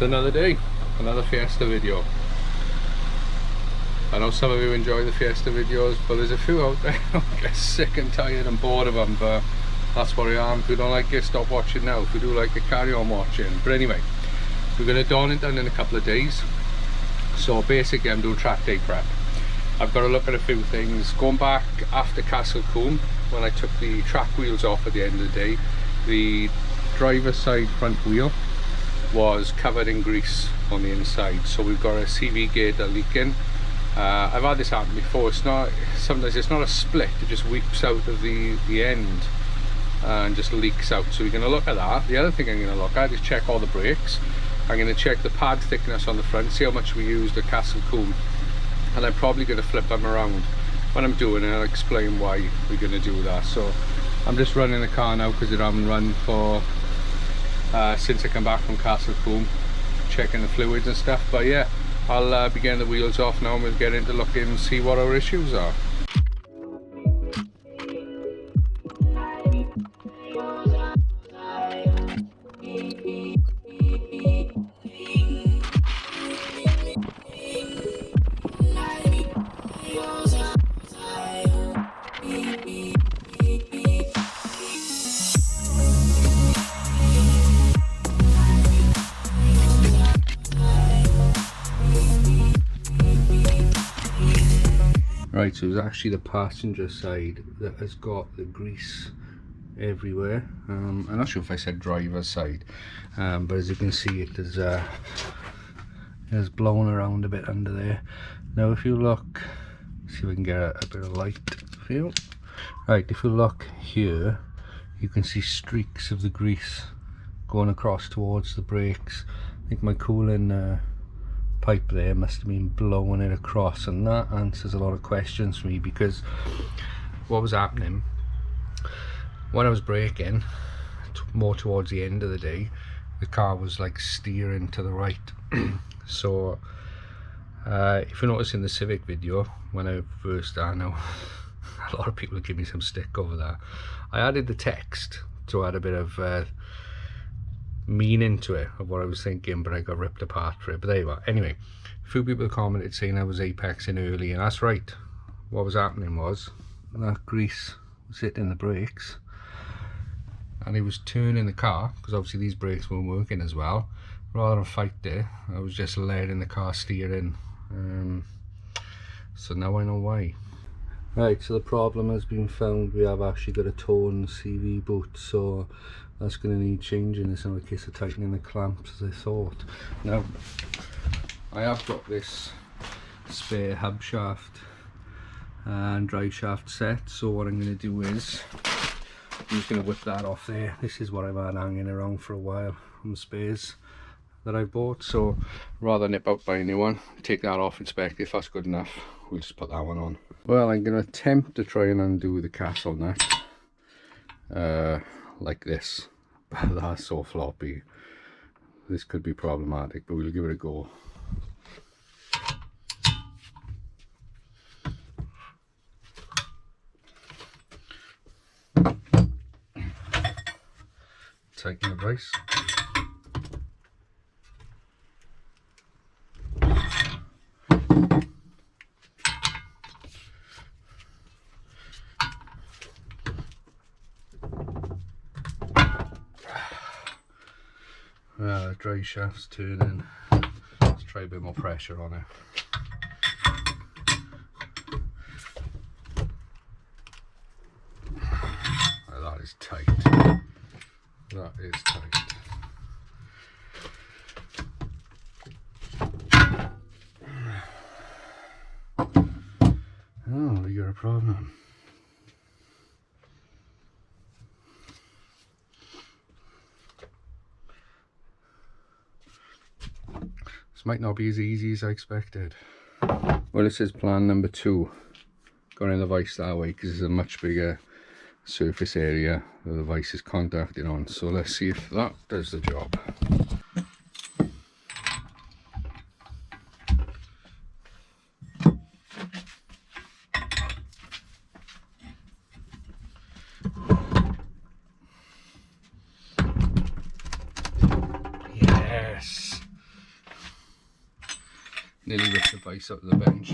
Another day, another Fiesta video. I know some of you enjoy the Fiesta videos, but there's a few out there who get sick and tired and bored of them, but that's what I am. If you don't like it, stop watching now. If you do like it, carry on watching. But anyway, we're going to dawn it down in a couple of days. So basically I'm doing track day prep. I've got to look at a few things. Going back after Castle Combe, when I took the track wheels off at the end of the day, the driver's side front wheel was covered in grease on the inside, so we've got a CV gator leaking. I've had this happen before. It's not, sometimes it's not a split, it just weeps out of the end and just leaks out. So we're going to look at that. The other thing I'm going to look at is check all the brakes. I'm going to check the pad thickness on the front, see how much we used at Castle Combe, and I'm probably going to flip them around. When I'm doing it, I'll explain why we're going to do that. So I'm just running the car now because it hasn't run for since I come back from Castle Combe, checking the fluids and stuff. But yeah, I'll be getting the wheels off now and we'll get into looking and see what our issues are. Right, so it's actually the passenger side that has got the grease everywhere. I'm not sure if I said driver's side, but as you can see, it is blown around a bit under there. Now if you look, see if we can get a bit of light for you. Right, if you look here, you can see streaks of the grease going across towards the brakes. I think my cooling pipe there must have been blowing it across, and that answers a lot of questions for me, because what was happening when I was braking more towards the end of the day, the car was like steering to the right. So if you notice in the Civic video when I first, I know a lot of people give me some stick over that, I added the text to add a bit of meaning to it of what I was thinking, but I got ripped apart for it. But there you are. Anyway, a few people commented saying I was apexing early, and that's right. What was happening was that grease was hitting the brakes and it was turning the car, because obviously these brakes weren't working as well. Rather than fight it, I was just letting the car steer in. So now I know why. Right, so the problem has been found. We have actually got a torn CV boot, so that's going to need changing. There's no case of tightening the clamps as I thought. Now, I have got this spare hub shaft and drive shaft set, so what I'm going to do is I'm just going to whip that off there. This is what I've had hanging around for a while from spares that I bought, so rather than nip out buy a new one, take that off, inspect it. If that's good enough, we'll just put that one on. Well, I'm going to attempt to try and undo the castle nut like this, but that's so floppy. This could be problematic, but we'll give it a go. Tighten the brace. The drive shaft's turning. Let's try a bit more pressure on it. Oh, that is tight. That is tight. Oh, you're a problem. This might not be as easy as I expected. Well, this is plan number 2. Going in the vice that way because it's a much bigger surface area that the vice is contacted on. So let's see if that does the job. Yes. Nearly ripped the vice out of the bench.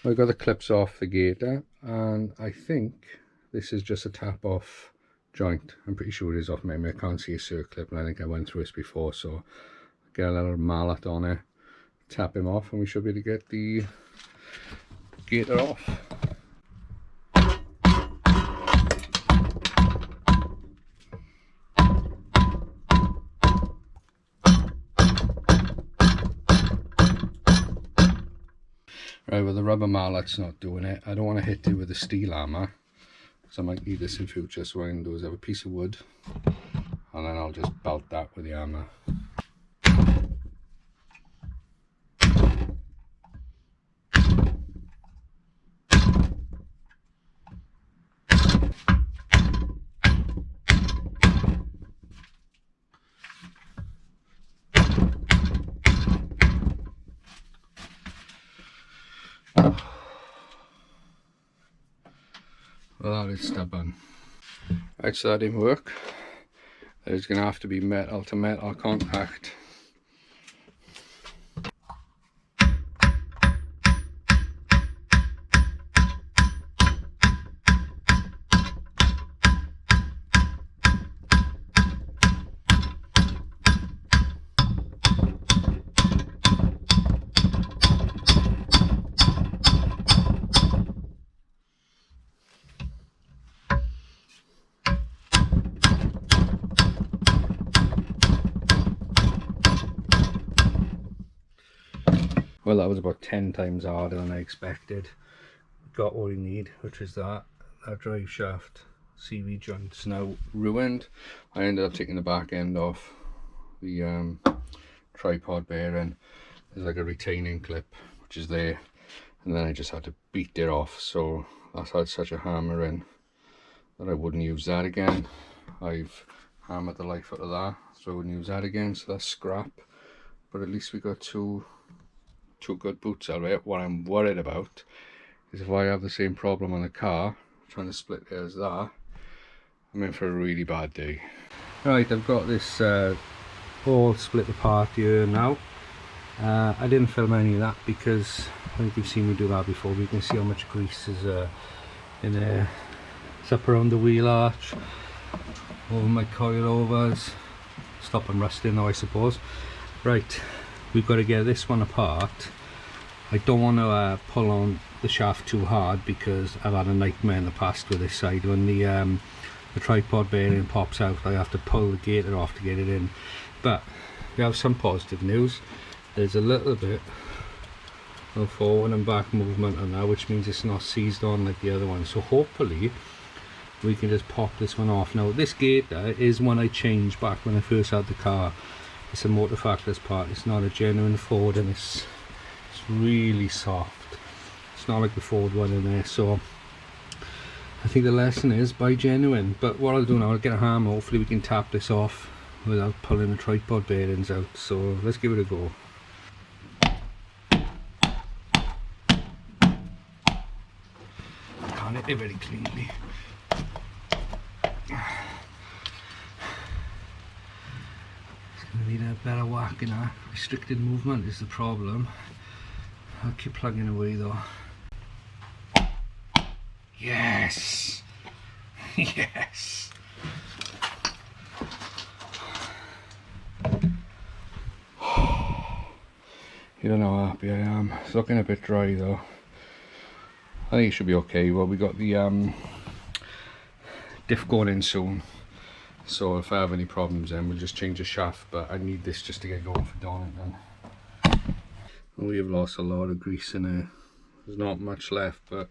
I got the clips off the gator, and I think this is just a tap off joint. I'm pretty sure it is off memory. I can't see a circlip, and I think I went through this before, so get a little mallet on it, tap him off, and we should be able to get the gator off. Right, well, the rubber mallet's not doing it. I don't want to hit it with a steel hammer, because I might need this in future. So what I'm going to do is have a piece of wood, and then I'll just belt that with the hammer. Well, that is stubborn. Right, so that didn't work. There's going to have to be metal to metal contact. Well, that was about 10 times harder than I expected. Got what we need, which is that drive shaft CV joint's now ruined. I ended up taking the back end off the tripod bearing. There's like a retaining clip which is there, and then I just had to beat it off. So that's had such a hammer in that I wouldn't use that again. I've hammered the life out of that, so I wouldn't use that again, so that's scrap. But at least we got two good boots out of it. What I'm worried about is if I have the same problem on the car, trying to split it as that, I'm in for a really bad day. Right, I've got this all split apart here now. I didn't film any of that because I think you've seen me do that before, but you can see how much grease is in there. It's up around the wheel arch, over my coilovers. Stop them rusting though, I suppose. Right, we've got to get this one apart. I don't want to pull on the shaft too hard because I've had a nightmare in the past with this side. When the tripod bearing pops out, I have to pull the gator off to get it in. But we have some positive news. There's a little bit of forward and back movement on that, which means it's not seized on like the other one. So hopefully we can just pop this one off. Now this gator is one I changed back when I first had the car. It's a motor factors part. It's not a genuine Ford, and it's really soft. It's not like the Ford one in there. So I think the lesson is buy genuine. But what I'll do now, I'll get a hammer. Hopefully we can tap this off without pulling the tripod bearings out. So let's give it a go. Can't hit it very cleanly. Need a better whack in that. Restricted movement is the problem. I'll keep plugging away though. Yes! Yes! You don't know how happy I am. It's looking a bit dry though. I think it should be okay. Well, we got the diff going in soon. So if I have any problems then we'll just change the shaft, but I need this just to get going for Donut then. We have lost a lot of grease in there. There's not much left, but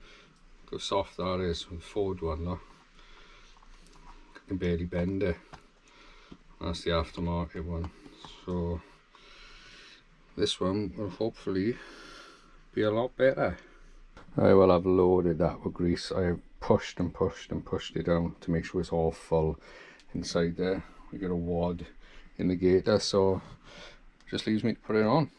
look how soft that is with the Ford one, look. I can barely bend it. That's the aftermarket one. So this one will hopefully be a lot better. Right, well, I've loaded that with grease. I have pushed and pushed and pushed it down to make sure it's all full inside there. We got a wad in the gator, so just leaves me to put it on.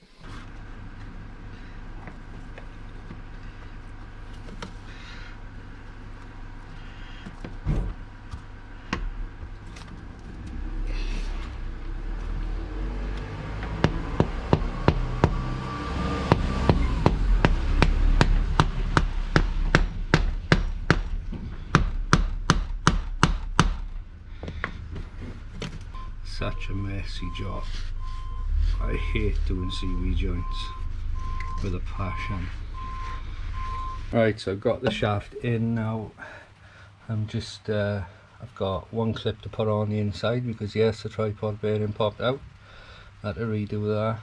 Such a messy job. I hate doing CV joints with a passion. Right, so I've got the shaft in now. I'm just I've got one clip to put on the inside because yes, the tripod bearing popped out. I had to redo that.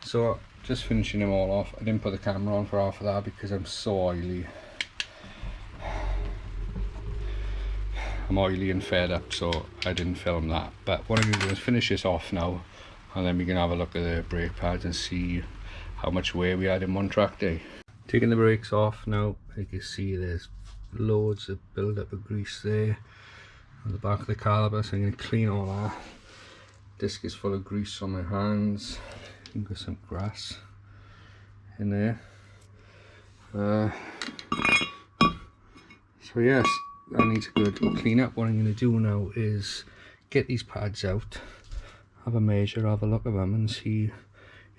So just finishing them all off. I didn't put the camera on for half of that because I'm so oily. I'm oily and fed up, so I didn't film that. But what I'm going to do is finish this off now, and then we can have a look at the brake pads and see how much wear we had in one track day. Taking the brakes off now, you can see there's loads of build up of grease there on the back of the caliper, so I'm going to clean all that. Disc is full of grease on my hands. I've got some grass in there. So yes, that needs a good clean up. What I'm going to do now is get these pads out, have a measure, have a look at them and see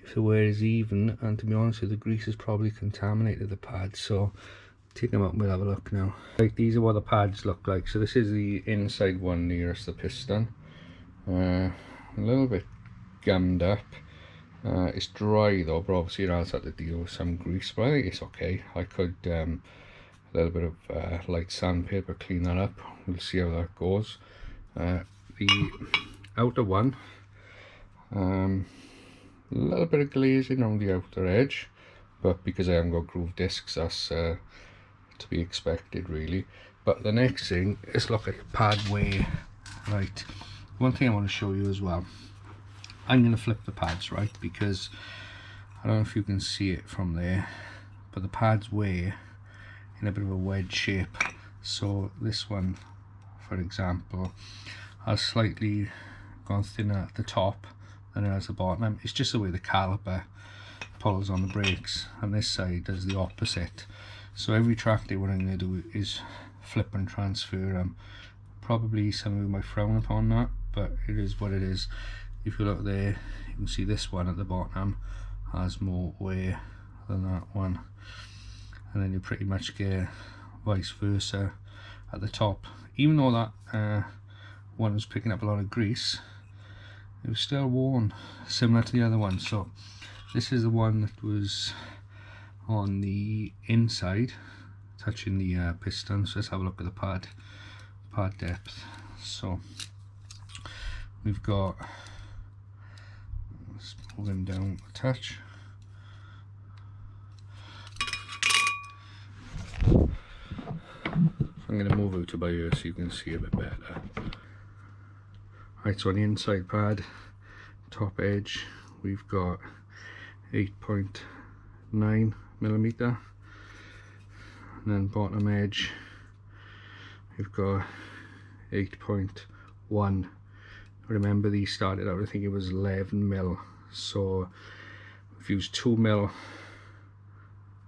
if the wear is even, and to be honest with you, the grease has probably contaminated the pads, so take them out and we'll have a look now. Like, these are what the pads look like. So this is the inside one nearest the piston, a little bit gummed up. It's dry though, but obviously it has had to deal with some grease, but I think it's okay. I could a little bit of light sandpaper clean that up. We'll see how that goes. The outer one, a little bit of glazing on the outer edge, but because I haven't got groove discs, that's to be expected really. But the next thing is look at pad wear. Right, one thing I want to show you as well, I'm going to flip the pads, right, because I don't know if you can see it from there, but the pads wear in a bit of a wedge shape. So this one, for example, has slightly gone thinner at the top than it has the bottom. It's just the way the caliper pulls on the brakes, and this side does the opposite. So every track day what I'm going to do is flip and transfer them. Probably some of you might frown upon that, but it is what it is. If you look there, you can see this one at the bottom has more wear than that one, and then you pretty much get vice versa at the top. Even though that one was picking up a lot of grease, it was still worn, similar to the other one. So this is the one that was on the inside, touching the piston. So let's have a look at the pad depth. So we've got, let's move him down a touch. I'm going to move out to by here so you can see a bit better. Right, so on the inside pad, top edge, we've got 8.9 millimeter, and then bottom edge, we've got 8.1. Remember, these started out, I think it was 11 mil, so we've used 2 mil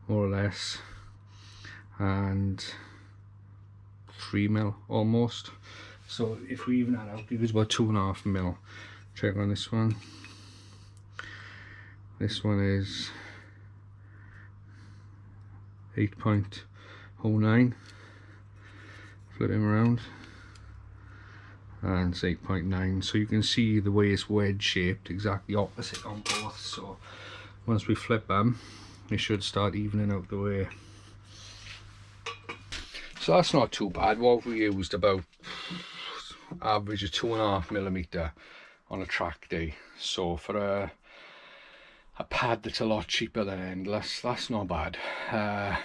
more or less, and 3 mil almost. So if we even add out, it was about 2.5 mil. Check on this one. This one is 8.09. Flip him around, and it's 8.9. So you can see the way it's wedge shaped, exactly opposite on both. So once we flip them, they should start evening out the way. So that's not too bad. What we used, about average of 2.5 millimeter on a track day. So for a pad that's a lot cheaper than Endless, that's not bad. I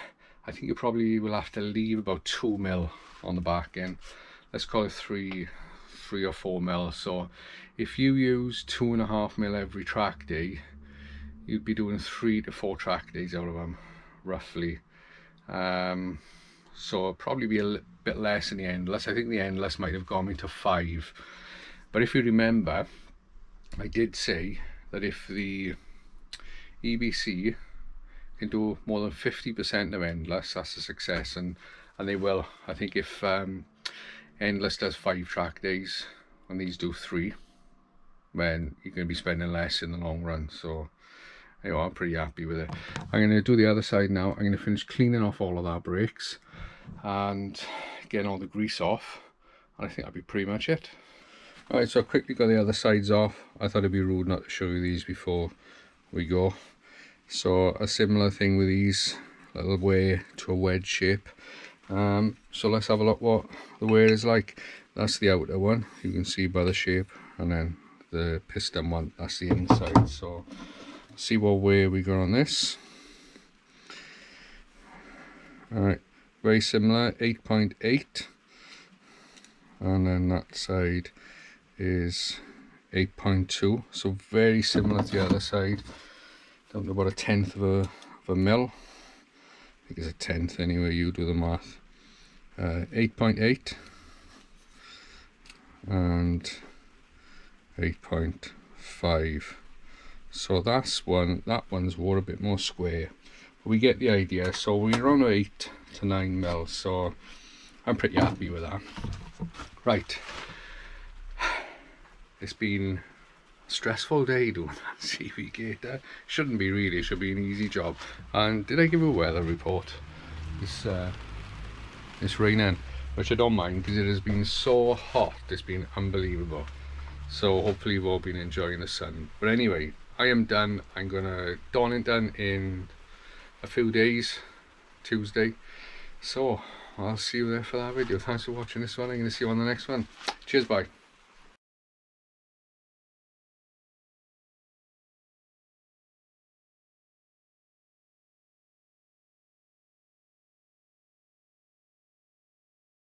think you probably will have to leave about 2 mil on the back end. Let's call it 3 or 4 mil. So if you use 2.5 mil every track day, you'd be doing 3 to 4 track days out of them, roughly. So probably be a bit less in the Endless. I think the Endless might have gone into 5. But if you remember, I did say that if the EBC can do more than 50% of endless, that's a success, and they will. I think if endless does 5 track days and these do 3, then you're going to be spending less in the long run. So anyway, I'm pretty happy with it. I'm going to do the other side now. I'm going to finish cleaning off all of our brakes and getting all the grease off, and I think that'll be pretty much it. Alright, so I quickly got the other sides off. I thought it'd be rude not to show you these before we go. So a similar thing with these, little wear to a wedge shape. So let's have a look what the wear is like. That's the outer one, you can see by the shape, and then the piston one, that's the inside. So see what wear we got on this. Alright, very similar, 8.8, and then that side is 8.2, so very similar to the other side, down to about 1/10 of a mil. I think it's 1/10 anyway, you do the math. 8.8 and 8.5. So that one's wore a bit more square, but we get the idea. So we're around 8 to 9 mil, so I'm pretty happy with that. Right, it's been a stressful day doing that CV gator. Shouldn't be really, it should be an easy job. And did I give a weather report? It's raining, which I don't mind because it has been so hot. It's been unbelievable. So hopefully you've all been enjoying the sun. But anyway, I am done. I'm gonna don it done in a few days, Tuesday. So I'll see you there for that video. Thanks for watching this one. I'm gonna see you on the next one. Cheers, bye.